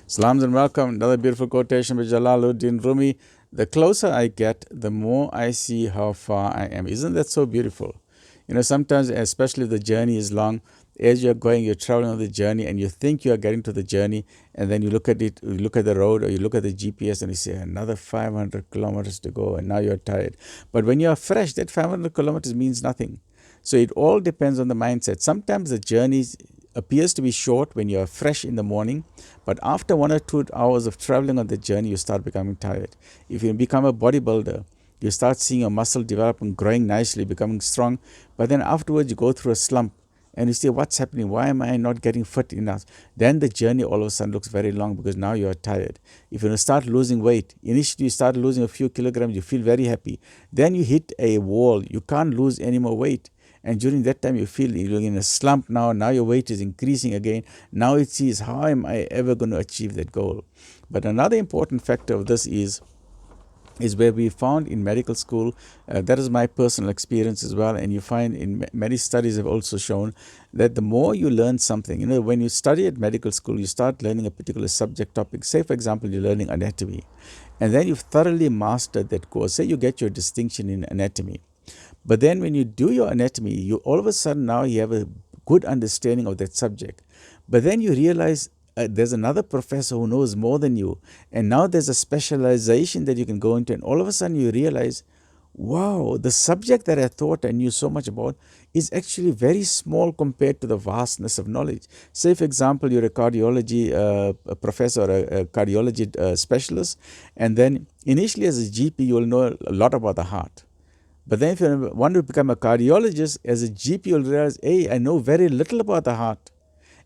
Salams and welcome. Another beautiful quotation by Jalaluddin Rumi. The closer I get, the more I see how far I am. Isn't that so beautiful? Sometimes, especially if the journey is long, as you're going, you're traveling on the journey and you think you are getting to the journey, and then you look at it, you look at the road or you look at the GPS and you say, another 500 kilometers to go, and now you're tired. But when you're fresh, that 500 kilometers means nothing. So it all depends on the mindset. Sometimes the journey appears to be short when you are fresh in the morning, but after 1 or 2 hours of traveling on the journey, you start becoming tired. If you become a bodybuilder, you start seeing your muscle developing, growing nicely, becoming strong, but then afterwards you go through a slump and you say, what's happening? Why am I not getting fit enough? Then the journey all of a sudden looks very long because now you are tired. If you start losing weight, initially you start losing a few kilograms, you feel very happy. Then you hit a wall, you can't lose any more weight. And during that time, you feel you're in a slump now. Now your weight is increasing again. Now it sees, how am I ever going to achieve that goal? But another important factor of this is where we found in medical school, that is my personal experience as well, and you find in many studies have also shown that the more you learn something, when you study at medical school, you start learning a particular subject topic. Say, for example, you're learning anatomy, and then you've thoroughly mastered that course. Say you get your distinction in anatomy. But then when you do your anatomy, you all of a sudden now you have a good understanding of that subject. But then you realize there's another professor who knows more than you. And now there's a specialization that you can go into. And all of a sudden you realize, wow, the subject that I thought I knew so much about is actually very small compared to the vastness of knowledge. Say, for example, you're a cardiology professor or a cardiology specialist. And then initially as a GP, you will know a lot about the heart. But then if you want to become a cardiologist, as a GP, you'll realize, hey, I know very little about the heart.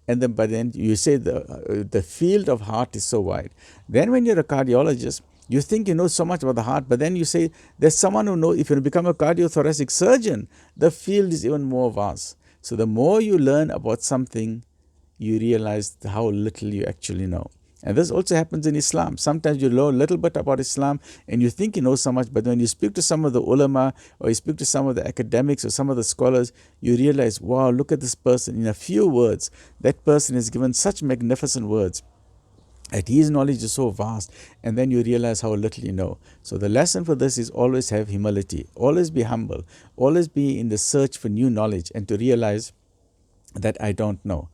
But then you say the field of heart is so wide. Then when you're a cardiologist, you think you know so much about the heart, but then you say there's someone who knows, if you become a cardiothoracic surgeon, the field is even more vast. So the more you learn about something, you realize how little you actually know. And this also happens in Islam. Sometimes you know a little bit about Islam and you think you know so much, but when you speak to some of the ulama or you speak to some of the academics or some of the scholars, you realize, wow, look at this person. In a few words, that person has given such magnificent words. And his knowledge is so vast, and then you realize how little you know. So the lesson for this is always have humility, always be humble, always be in the search for new knowledge, and to realize that I don't know.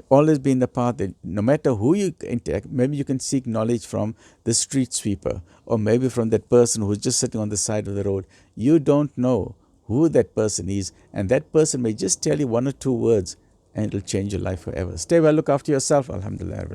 Always be in the path that no matter who you interact, maybe you can seek knowledge from the street sweeper or maybe from that person who's just sitting on the side of the road. You don't know who that person is, and that person may just tell you 1 or 2 words and it'll change your life forever. Stay well, look after yourself. Alhamdulillah.